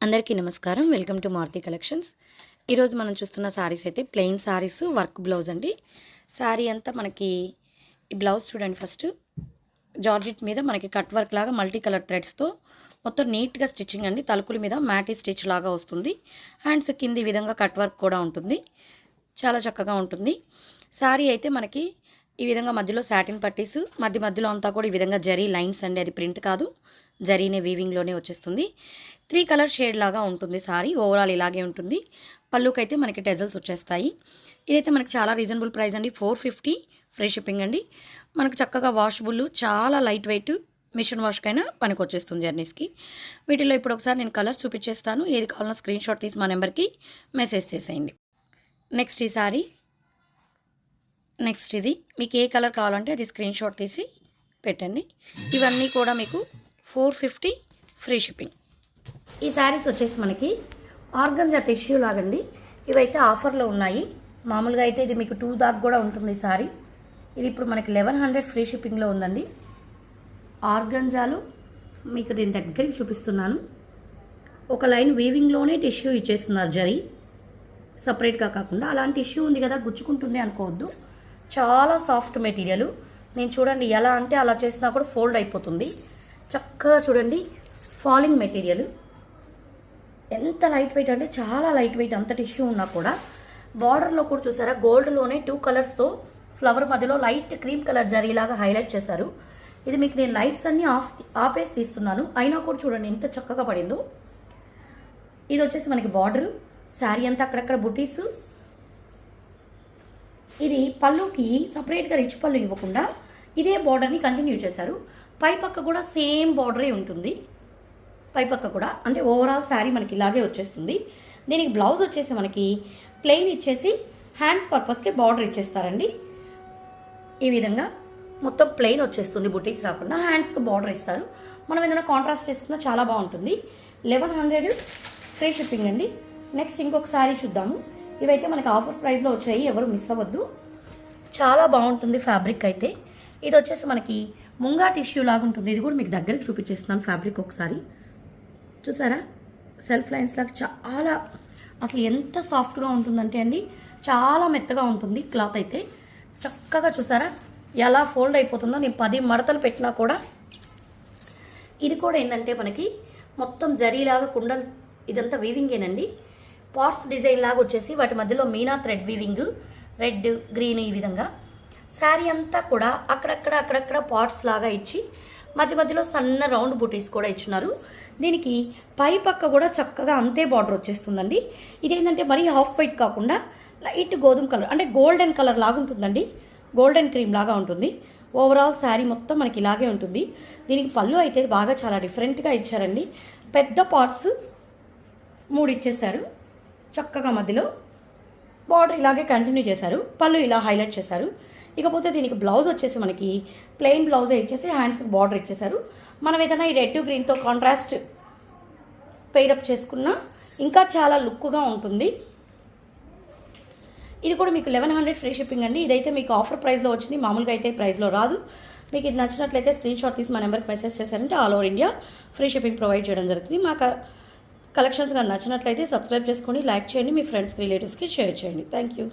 అందరికీ నమస్కారం. Welcome to Maruti collections. ఈరోజు మనం చూస్తున్న సారీస్ అయితే ప్లెయిన్ సారీస్ వర్క్ బ్లౌజ్ అండి. సారీ అంతా మనకి ఈ బ్లౌజ్ చూడండి. ఫస్ట్ జార్జెట్ మీద మనకి కట్ వర్క్ లాగా మల్టీ కలర్ థ్రెడ్స్తో మొత్తం నీట్గా స్టిచ్చింగ్ అండి. తలుకుల మీద మ్యాటీ స్టిచ్ లాగా వస్తుంది. హ్యాండ్స్ కింది విధంగా కట్ వర్క్ కూడా ఉంటుంది. చాలా చక్కగా ఉంటుంది. సారీ అయితే మనకి ఈ విధంగా మధ్యలో సాటిన్ పట్టీస్, మధ్యలో అంతా కూడా ఈ విధంగా జరీ లైన్స్ అండి. అది ప్రింట్ కాదు, జరీనే వీవింగ్లోనే వచ్చేస్తుంది. 3 కలర్ షేడ్ లాగా ఉంటుంది సారీ. ఓవరాల్ ఇలాగే ఉంటుంది. పళ్ళుకైతే మనకి టెజల్స్ వచ్చేస్తాయి. ఇదైతే మనకి చాలా రీజనబుల్ ప్రైస్ అండి. 450 ఫ్రీ షిప్పింగ్ అండి. మనకు చక్కగా వాషబుల్, చాలా లైట్ వెయిట్, మిషన్ వాష్కైనా పనికి వచ్చేస్తుంది జర్నీస్కి. వీటిలో ఇప్పుడు ఒకసారి నేను కలర్స్ చూపించేస్తాను. ఏది కావాలన్నా స్క్రీన్ షాట్ తీసి మా నెంబర్కి మెసేజ్ చేసేయండి. నెక్స్ట్ ఈ సారీ, నెక్స్ట్ ఇది మీకు ఏ కలర్ కావాలంటే అది స్క్రీన్ షాట్ తీసి పెట్టండి. ఇవన్నీ కూడా మీకు 450 ఫ్రీ షిప్పింగ్. ఈ శారీస్ వచ్చేసి మనకి ఆర్గంజా టిష్యూ లాగండి. ఇవైతే ఆఫర్లో ఉన్నాయి. మామూలుగా అయితే ఇది మీకు 2 దాకా కూడా ఉంటుంది ఈ సారీ. ఇది ఇప్పుడు మనకి 1100 ఫ్రీ షిప్పింగ్లో ఉందండి. ఆర్గంజాలు మీకు దీని దగ్గరికి చూపిస్తున్నాను. ఒక లైన్ వీవింగ్లోనే టిష్యూ ఇచ్చేస్తున్నారు, జరీ సపరేట్గా కాకుండా. అలాంటి టిష్యూ ఉంది కదా, గుచ్చుకుంటుంది అనుకోవద్దు. చాలా సాఫ్ట్ మెటీరియల్. నేను చూడండి ఎలా అంటే అలా చేసినా కూడా ఫోల్డ్ అయిపోతుంది. చక్కగా చూడండి, ఫాలింగ్ మెటీరియల్ ఎంత లైట్ వెయిట్ అంటే చాలా లైట్ వెయిట్. అంత టిష్యూ ఉన్నా కూడా బార్డర్లో కూడా చూసారా, గోల్డ్లోనే 2 కలర్స్తో ఫ్లవర్ మధ్యలో లైట్ క్రీమ్ కలర్ జరీలాగా హైలైట్ చేశారు. ఇది మీకు నేను లైట్స్ అన్నీ ఆపేసి తీస్తున్నాను, అయినా కూడా చూడండి ఎంత చక్కగా పడిందో. ఇది వచ్చేసి మనకి బార్డర్, శారీ అంతా అక్కడక్కడ బుటీస్. ఇది పళ్ళుకి సపరేట్గా రిచ్ పళ్ళు ఇవ్వకుండా ఇదే బార్డర్ని కంటిన్యూ చేశారు. పై పక్క కూడా సేమ్ బార్డరే ఉంటుంది. పై పక్క కూడా అంటే ఓవరాల్ శారీ మనకి ఇలాగే వచ్చేస్తుంది. దీనికి బ్లౌజ్ వచ్చేసి మనకి ప్లెయిన్ ఇచ్చేసి హ్యాండ్స్ పర్పస్కి బార్డర్ ఇచ్చేస్తారండి. ఈ విధంగా మొత్తం ప్లెయిన్ వచ్చేస్తుంది, బుటీస్ రాకుండా హ్యాండ్స్కి బార్డర్ ఇస్తారు. మనం ఏదైనా కాంట్రాస్ట్ చేసుకున్నా చాలా బాగుంటుంది. 1100 ఫ్రీ షిప్పింగ్ అండి. నెక్స్ట్ ఇంకొక శారీ చూద్దాము. ఇవైతే మనకి ఆఫర్ ప్రైస్లో వచ్చాయి, ఎవరు మిస్ అవ్వద్దు. చాలా బాగుంటుంది ఫ్యాబ్రిక్ అయితే. ఇది వచ్చేసి మనకి ముంగా టిష్యూ లాగా ఉంటుంది. ఇది కూడా మీకు దగ్గరికి చూపించేస్తున్నాను ఫ్యాబ్రిక్ ఒకసారి. చూసారా, సెల్ఫ్ లైన్స్ లాగా చాలా, అసలు ఎంత సాఫ్ట్గా ఉంటుందంటే అండి, చాలా మెత్తగా ఉంటుంది క్లాత్ అయితే. చక్కగా చూసారా ఎలా ఫోల్డ్ అయిపోతుందో. నేను 10 మడతలు పెట్టినా కూడా. ఇది కూడా ఏంటంటే మనకి మొత్తం జరీలాగా కుండలు, ఇదంతా వీవింగేనండి. పాట్స్ డిజైన్ లాగా వచ్చేసి వాటి మధ్యలో Meena thread weaving, red green ఈ విధంగా. శారీ అంతా కూడా అక్కడక్కడ పాట్స్ లాగా ఇచ్చి మధ్యలో సన్న రౌండ్ బూటీస్ కూడా ఇచ్చినారు. దీనికి పై పక్క కూడా చక్కగా అంతే బార్డర్ వచ్చేస్తుందండి. ఇదేంటంటే మరీ హాఫ్ వైట్ కాకుండా లైట్ గోధుమ కలర్ అంటే గోల్డెన్ కలర్ లాగా ఉంటుందండి. గోల్డెన్ క్రీమ్ లాగా ఉంటుంది. ఓవరాల్ శారీ మొత్తం మనకి ఇలాగే ఉంటుంది. దీనికి పళ్ళు అయితే బాగా చాలా డిఫరెంట్గా ఇచ్చారండి. పెద్ద పార్ట్స్ 3 ఇచ్చేసారు. చక్కగా మధ్యలో బార్డర్ ఇలాగే కంటిన్యూ చేశారు. పళ్ళు ఇలా హైలైట్ చేశారు. ఇకపోతే దీనికి బ్లౌజ్ వచ్చేసి మనకి ప్లెయిన్ బ్లౌజే ఇచ్చేసి హ్యాండ్స్కి బార్డర్ ఇచ్చేసారు. మనం ఏదైనా ఈ రెడ్ గ్రీన్తో కాంట్రాస్ట్ పెయిరప్ చేసుకున్నా ఇంకా చాలా లుక్గా ఉంటుంది. ఇది కూడా మీకు 1100 ఫ్రీ షిప్పింగ్ అండి. ఇదైతే మీకు ఆఫర్ ప్రైస్లో వచ్చింది, మామూలుగా అయితే ప్రైస్లో రాదు. మీకు ఇది నచ్చినట్లయితే స్క్రీన్ షాట్ తీసి మా నెంబర్కి మెసేజ్ చేశారంటే all over India free shipping provide చేయడం జరుగుతుంది. మా కలెక్షన్స్ కానీ నచ్చినట్లయితే సబ్స్క్రైబ్ చేసుకోండి, లైక్ చేయండి, మీ ఫ్రెండ్స్కి రిలేటివ్స్కి షేర్ చేయండి. Thank you.